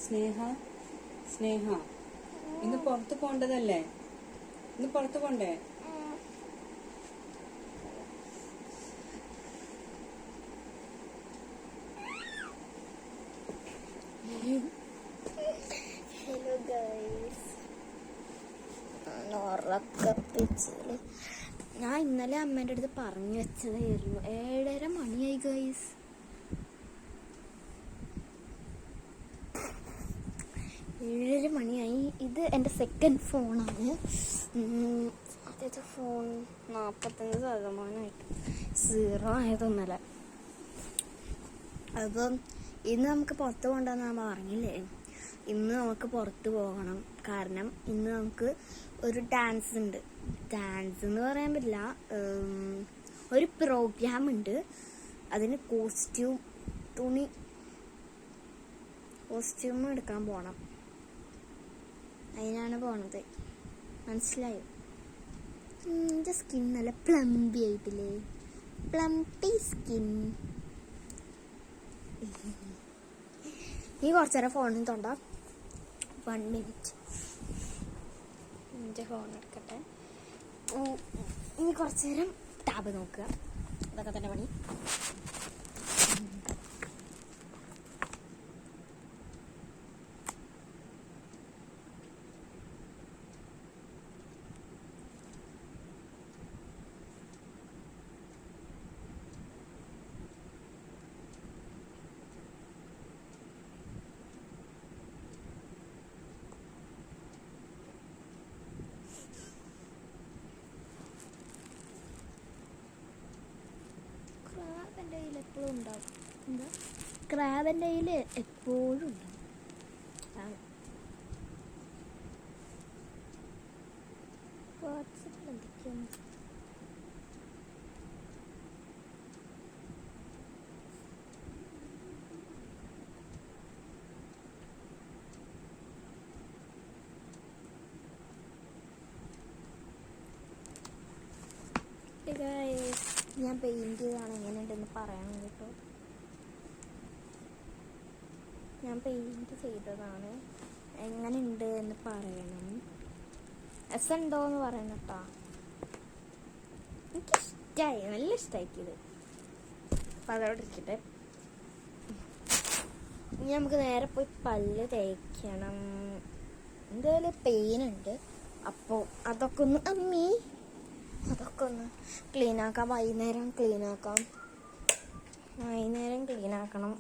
സ്നേഹ സ്നേഹ ഇന്ന് പുറത്ത് പോണ്ടതല്ലേ? ഇന്ന് പുറത്ത് പോണ്ടേ? ഹലോ ഗൈസ്, ഉറക്കപ്പിച്ചില് ഞാൻ ഇന്നലെ അമ്മേൻ്റെ അടുത്ത് പറഞ്ഞു വെച്ചതായിരുന്നു. 7:30 മണിയായി ഗൈസ്. ഇത് എൻ്റെ സെക്കൻഡ് ഫോണാണ്. ആദ്യത്തെ ഫോൺ 45% 0 ആയതൊന്നല്ല. അപ്പം ഇന്ന് നമുക്ക് പുറത്ത് പോകണ്ടെന്ന് നമ്മൾ പറഞ്ഞില്ലേ. ഇന്ന് നമുക്ക് പുറത്ത് പോകണം. കാരണം ഇന്ന് നമുക്ക് ഒരു ഡാൻസ് ഉണ്ട്. ഡാൻസ് എന്ന് പറയാൻ പറ്റില്ല, ഒരു പ്രോഗ്രാം ഉണ്ട്. അതിന് കോസ്റ്റ്യൂം എടുക്കാൻ പോകണം. അതിനാണ് പോണത്. മനസ്സിലായോ? എൻ്റെ സ്കിൻ നല്ല പ്ലംബി ആയിട്ടില്ലേ? Plumpy skin. നീ കുറച്ചേരം ഫോണിൽ തൊണ്ട. 1 മിനിറ്റ് എൻ്റെ ഫോൺ എടുക്കട്ടെ. നീ കുറച്ചേരം ടാബ് നോക്കുക. അതൊക്കെ തന്നെ പണി. ക്രാബ് എൻ്റെ കയ്യിൽ എപ്പോഴും ഉണ്ടാവും. എന്താ? ക്രാബ് എൻ്റെ കയ്യിൽ എപ്പോഴും ഉണ്ടാവും. വാട്സപ്പിൽ എന്തൊക്കെയാണ്? ഞാൻ പെയിൻറ് ചെയ്താണ്. എങ്ങനെയുണ്ടെന്ന് പറയണം കേട്ടോ. ഞാൻ പെയിൻറ് ചെയ്തതാണ്. എങ്ങനെയുണ്ട് എന്ന് പറയണം. ഉണ്ടോ എന്ന് പറയണം കേട്ടോ. എനിക്കിഷ്ടമായി, നല്ല ഇഷ്ടമാക്കിയത്. അപ്പം അതോടെ ഇരിക്കട്ടെ. ഇനി നമുക്ക് നേരെ പോയി പല്ല് തേക്കണം. എന്തായാലും പെയിനുണ്ട്. അപ്പോൾ അതൊക്കെ ഒന്ന് ക്ലീൻ ആക്കാം. വൈകുന്നേരം ക്ലീൻ ആക്കണം.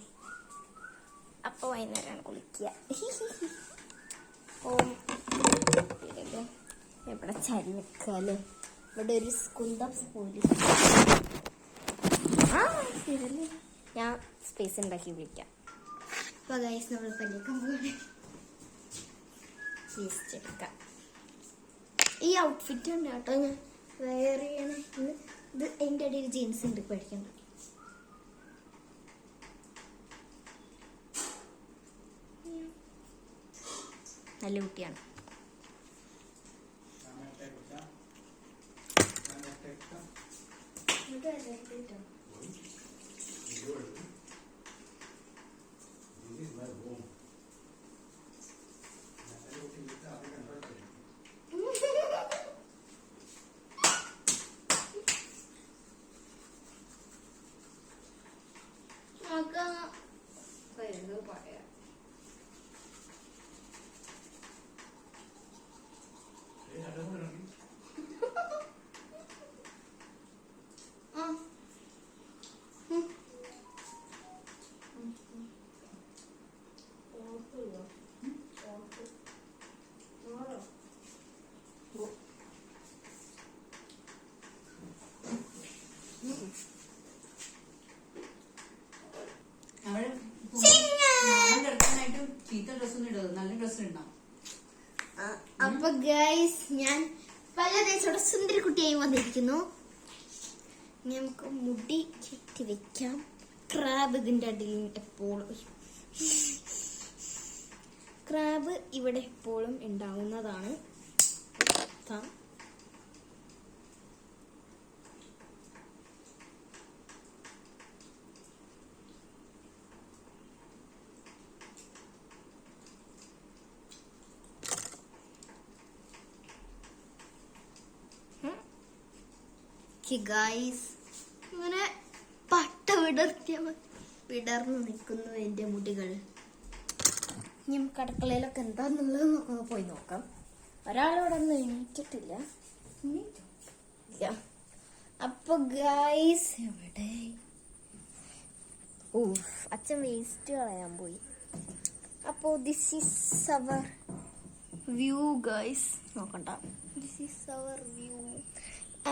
അപ്പോൾ വൈകുന്നേരമാണ് കുളിക്കുക. എവിടെ ചരി നിൽക്കാല്ലേ? ഇവിടെ ഒരു സ്കൂൾസ് പോലീസ്. ശരിയല്ലേ? ഞാൻ സ്പേസ് ഉണ്ടാക്കി വിളിക്കാം. അപ്പോൾ ഗൈസ്, നമ്മൾ പല്ലിക്കാൻ പോകണേ. വേസ്റ്റ് എടുക്കാം. ഈ ഔട്ട്ഫിറ്റ് ഉണ്ട് കേട്ടോ. ഞാൻ വേറെ ഇത് എൻ്റെ അടിയിൽ ജീൻസ് ഉണ്ട്, പഠിക്കണ്ട. നല്ല കുട്ടിയാണ്. അപ്പൊ ഗൈസ്, ഞാൻ പല ദിവസത്തോടെ സുന്ദരി കുട്ടിയായി വന്നിരിക്കുന്നു. നമുക്ക് മുടി കെട്ടി വെക്കാം. ക്രാബ് ഇതിൻ്റെ അടിയിൽ എപ്പോഴും ഇവിടെ എപ്പോഴും ഉണ്ടാവുന്നതാണ്. ഗൈസ് ഇങ്ങനെ വിടർന്നു നിൽക്കുന്നു എന്റെ മുടികൾ. ഇനി കടക്കളയിലൊക്കെ എന്താന്നുള്ളത് പോയി നോക്കാം. ഒരാളിവിടെ ഒന്നും എണീറ്റിട്ടില്ല. അപ്പൊ ഗൈസ് എവിടെ? ഓ, അച്ഛൻ വേസ്റ്റ് കളയാൻ പോയി. അപ്പോ this is our view guys. നോക്കണ്ട, this is our view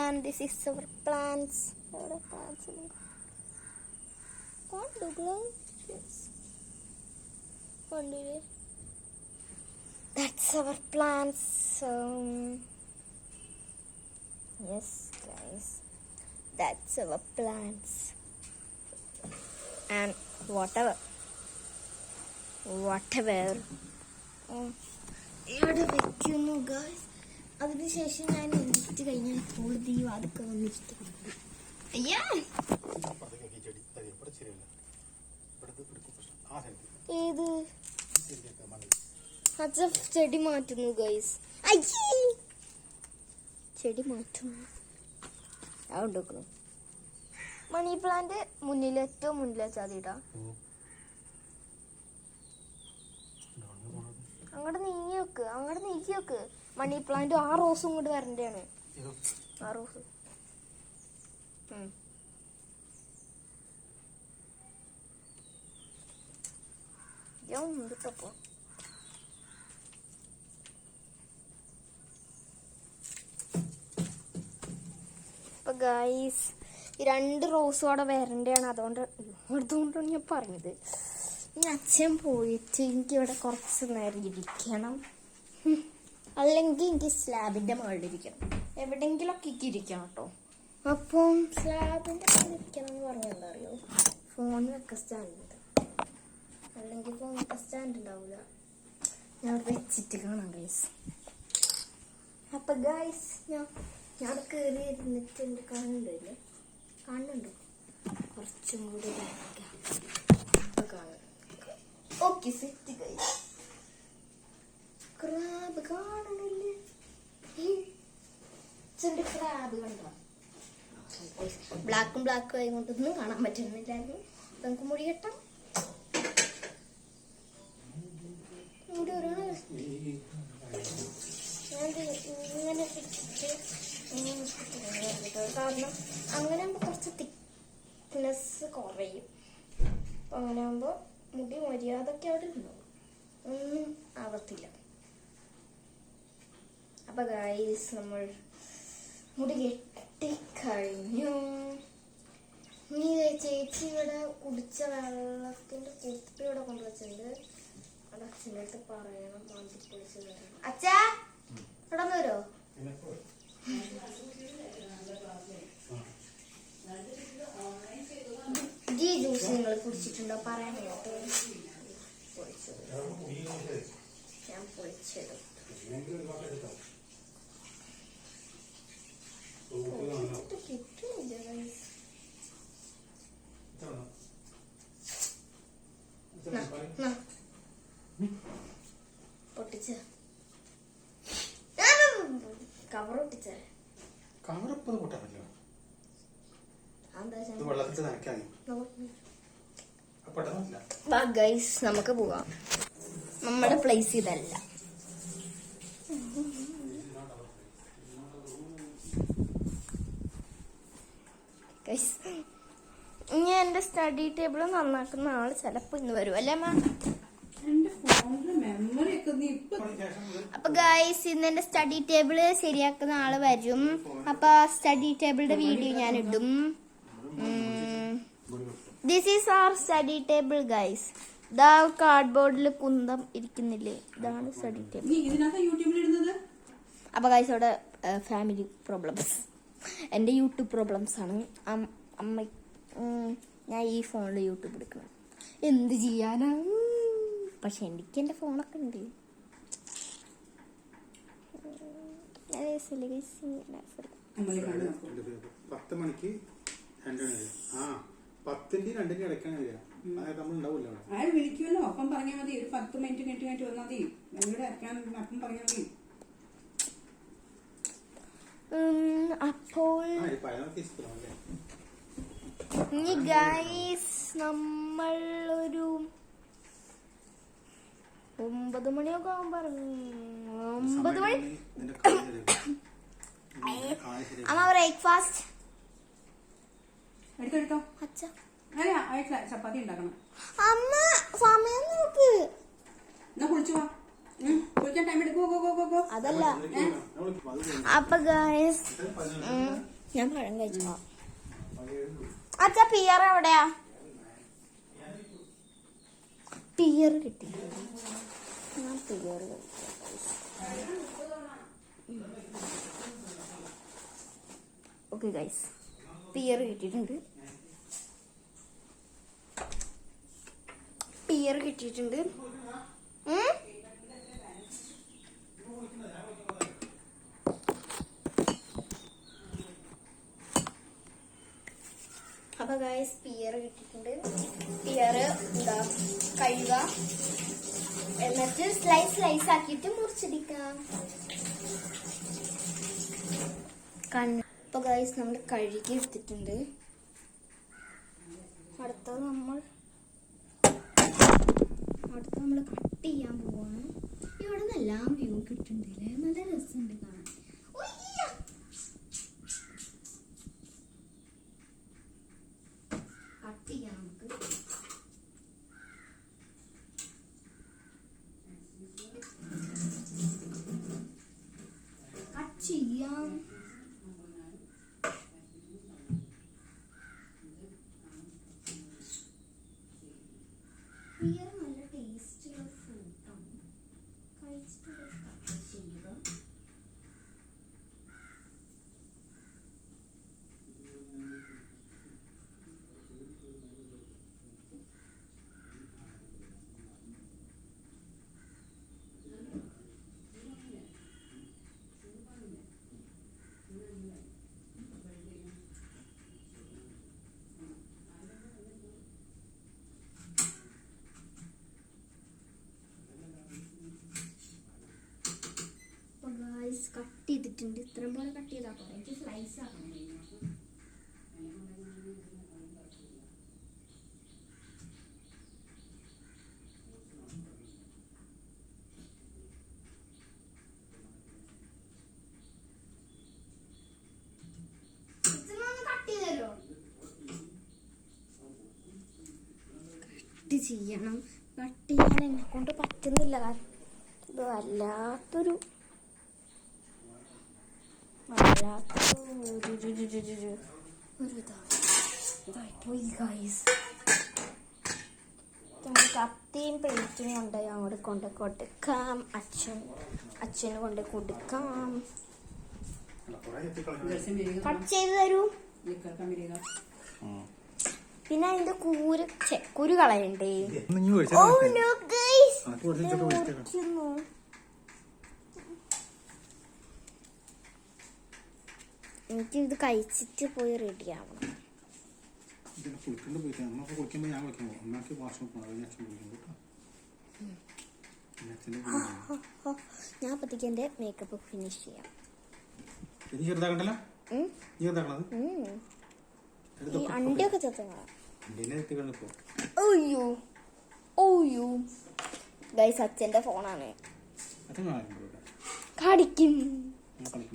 and this is our plants. എവിടെ പ്ലാന്റ്സ്? കണ്ടില്ലേ? That's our plants. Yes, guys, that's our plants. And whatever. ഇവിടെ വെക്കുന്നു ഗൈസ്. അതിനുശേഷം ഞാൻ എണീറ്റ് കഴിഞ്ഞാൽ ഇപ്പോൾ ദീപ അതൊക്കെ വന്നിട്ട് അയ്യാ ഏത് അച്ഛൻ ചെടി മാറ്റുന്നു ഗൈസ്. അയ്യേ, ചെടി മാറ്റുന്നു. അതുകൊണ്ടു മണി പ്ലാന്റ് ഏറ്റവും മുന്നിൽ വെച്ചാൽ ഇടാം. അങ്ങോട്ട് നീക്കി വെക്ക്. മണി പ്ലാന്റ് ആ റോസും കൂടി വരണ്ടാണ്. ആ റോസ് ഉണ്ടിട്ടപ്പോ ഗൈസ് ഈ 2 റോസും അവിടെ വരണ്ടാണ്. അതുകൊണ്ടാണ് ഞാൻ പറഞ്ഞത്. ഇനി അച്ഛൻ പോയിട്ട് എനിക്കിവിടെ കുറച്ച് നേരം ഇരിക്കണം. അല്ലെങ്കിൽ എനിക്ക് സ്ലാബിന്റെ മുകളിലിരിക്കണം. എവിടെയെങ്കിലൊക്കെ ഇരിക്കണം കേട്ടോ. അപ്പം സ്ലാബിന്റെ മുകളിൽ ഇരിക്കണം എന്ന് പറഞ്ഞാൽ എന്താ അറിയോ? ഫോൺ വെക്ക സ്റ്റാൻഡ്. അല്ലെങ്കിൽ ഫോൺ വെക്ക സ്റ്റാൻഡ് ഉണ്ടാവില്ല. ഞാൻ വെച്ചിട്ട് കാണാം ഗൈസ്. അപ്പൊ ഗൈസ് ഞാൻ കയറി ഇരുന്നിട്ട് എൻ്റെ കാണുന്നുണ്ടോ? കുറച്ചും കൂടി കാണാം. Okay, set guys. ക്രാബ് കാണണില്ലേ? ക്രാബ് കണ്ടോ? ബ്ലാക്കും ആയതുകൊണ്ടൊന്നും കാണാൻ പറ്റുന്നില്ലായിരുന്നു. നമുക്ക് മുടി കെട്ടാം. മുടി ഇങ്ങനെ കാരണം അങ്ങനെ ആകുമ്പോൾ കുറച്ച് തിക്നെസ് കുറയും. അങ്ങനെ ആകുമ്പോൾ മുടി മര്യാദക്ക് അവിടെ ഉണ്ടാവും, ഒന്നും ആവത്തില്ല. അപ്പൊ ഗൈസ് നമ്മൾ മുടി കെട്ടിക്കഴിഞ്ഞു. ഇനി ചേച്ചി ഇവിടെ കുടിച്ച വെള്ളത്തിന്റെ കുപ്പി ഇവിടെ കൊണ്ടുവച്ചിട്ടുണ്ട്. അത് അച്ഛൻ്റെ അടുത്ത് പറയണം, മാറ്റി പൊളിച്ച് തരണം. അച്ഛാ ഇവിടെ ഒന്ന് വരുമോ? ഈ ജ്യൂസ് നിങ്ങൾ കുടിച്ചിട്ടുണ്ടോ? പറയാൻ കേട്ടോ. ഞാൻ പൊളിച്ചിടും. കിട്ടുന്നില്ല പൊട്ടിച്ച കവർ പൊട്ടിച്ച ഗൈസ് നമുക്ക് പോവാം. നമ്മുടെ പ്ലേസ് ഇതല്ല. ഇനി എന്റെ സ്റ്റഡി ടേബിൾ നന്നാക്കുന്ന ആള് ചിലപ്പോ ഇന്ന് വരും അല്ലേ മാം? അപ്പൊ ഗൈസ് ഇന്ന് എന്റെ സ്റ്റഡി ടേബിൾ ശരിയാക്കുന്ന ആള് വരും. അപ്പൊ സ്റ്റഡി ടേബിളിന്റെ വീഡിയോ ഞാൻ ഇടും. This is our study table guys. ഇതാ കാർഡ്ബോർഡിൽ കുന്തം ഇരിക്കുന്നില്ലേ, ഇതാണ് സ്റ്റഡി ടേബിൾ. അപ്പൊ ഗൈസ് അവിടെ ഫാമിലി പ്രോബ്ലംസ്, എന്റെ യൂട്യൂബ് പ്രോബ്ലംസ് ആണ്. അമ്മ ഞാൻ ഈ ഫോണിൽ യൂട്യൂബ് എടുക്കണം, എന്ത് ചെയ്യാനാ? പക്ഷെ എനിക്ക് എന്റെ ഫോണൊക്കെ ഉണ്ട്. 10 മണിക്ക് 2 മണി. 10ന്റെ 2ന്റെ ഇടയ്ക്കാണ് വരിക. ആര് വിളിക്കുമല്ലോ, അപ്പം പറഞ്ഞാൽ മതി. ഒരു 10 മിനിറ്റ് വന്നാൽ മതി. ഞങ്ങളുടെ അപ്പം പറഞ്ഞാൽ മതി. അപ്പോൾ ഇനി ഗൈസ് നമ്മൾ ഒരു 9 മണിയൊക്കെ ആവാൻ പറഞ്ഞു. 9 മണി അമ്മ ബ്രേക്ക്ഫാസ്റ്റ് എടുത്തോ. അച്ഛ ആയിട്ടില്ല, ചപ്പാത്തി ഉണ്ടാക്കണം. അമ്മ സമയം നോക്ക്. എന്നാ കുളിച്ചു വാ. കുളിക്കാൻ ടൈം എടുക്കോ. അതല്ല അപ്പൊ ഗൈസ് ഞാൻ പഴം കഴിച്ചോ. അച്ഛ പിയർ എവിടെയാ? പിയർ കിട്ടി. ഞാൻ പിയർ ഓക്കെ ഗൈസ്, പിയർ കിട്ടിയിട്ടുണ്ട്. പിയർ കിട്ടിയിട്ടുണ്ട്. അപ്പൊ ഗൈസ് പിയർ കിട്ടിയിട്ടുണ്ട്. പിയർ എന്താ കഴുകുക, എന്നിട്ട് സ്ലൈസ് ആക്കിയിട്ട് മുറിച്ചെടുക്കാം. അപ്പൊ ഗൈസ് നമ്മൾ കഴുകി എടുത്തിട്ടുണ്ട്. അടുത്തത് നമ്മൾ കട്ട് ചെയ്യാൻ പോവാണ്. ഇവിടെ നിന്ന് എല്ലാം വ്യൂ കിട്ടുന്നുണ്ടല്ലേ, നല്ല രസമുണ്ട് കാണാൻ. കട്ട് ചെയ്യാം നമുക്ക്. കട്ട് ചെയ്യാം. പിയർ നല്ല ടേസ്റ്റുള്ള ഫ്രൂട്ടാണ്. കഴിച്ചിട്ട് കട്ട് ചെയ്യുക. കട്ട് ചെയ്തിട്ടുണ്ട്. ഇത്രയും പോലെ കട്ട് ചെയ്താൽ പോരെ. എനിക്ക് സ്ലൈസ് ആക്കണം. കട്ട് ചെയ്യണം. കട്ട് ചെയ്യാൻ എന്നെ കൊണ്ട് പറ്റുന്നില്ല. ഇത് വല്ലാത്തൊരു കത്തിയും പെയിന്റും കൊണ്ട് അങ്ങോട്ട് കൊണ്ട് കൊടുക്കാം. അച്ഛന് കൊണ്ട് കൊടുക്കാം. കട്ട് ചെയ്ത് തരൂ. പിന്നെ അതിന്റെ കുരു കളയണ്ടേ? എനിക്ക് ഇത് കഴിച്ചിട്ട് പോയി റെഡി ആവണം. ഞാൻ അപ്പത്തേക്ക് എന്റെ മേക്കപ്പ് ഫിനിഷ് ചെയ്യാം. അണ്ടിയൊക്കെ ഓയ്യോ ഗൈസ്, അച്ഛന്റെ ഫോണാണ്. കടിക്കും.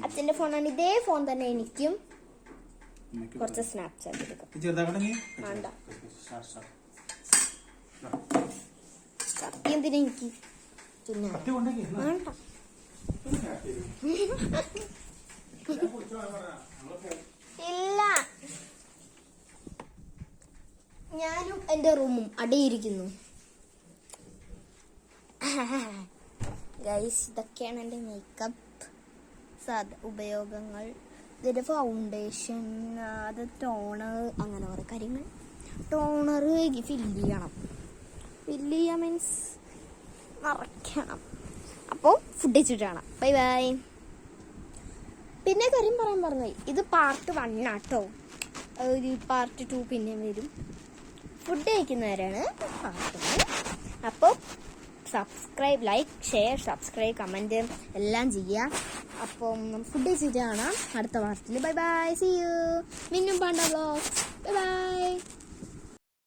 അച്ഛന്റെ ഫോണാണ്. ഇതേ ഫോൺ തന്നെ എനിക്കും. കുറച്ച് സ്നാപ്ചാറ്റ് എടുക്കാം. വേണ്ട, കത്തി എന്തിനാ എനിക്ക്? പിന്നെ വേണ്ട. ഇല്ല, ഞാനും എന്റെ റൂമും അടിയിരിക്കുന്നു. ഗൈസ്, ഇതൊക്കെയാണ് എന്റെ മേക്കപ്പ് ഉപയോഗങ്ങൾ. ഇതിന്റെ ഫൗണ്ടേഷൻ, അത് ടോണർ, അങ്ങനെ കുറെ കാര്യങ്ങൾ. ടോണർ ഫില്ല് ചെയ്യാൻ മീൻസ് നിറയ്ക്കണം. അപ്പോൾ ഫുഡ് വെച്ചിട്ട് കാണാം. Bye bye. പിന്നെ കാര്യം പറയാൻ പറഞ്ഞു, ഇത് പാർട്ട് 1 ആട്ടോ. ഒരു പാർട്ട് 2 പിന്നെ വരും. ഫുഡ് കഴിക്കുന്നവരാണ് പാർട്ട് 1. അപ്പോൾ subscribe, like, share, subscribe, comment എല്ലാം ചെയ്യുക. അപ്പം ഫുഡ് കഴിച്ചിട്ട് കാണാം അടുത്ത വാരത്തിൽ. Bye bye, see you. Minnum panda vlogs.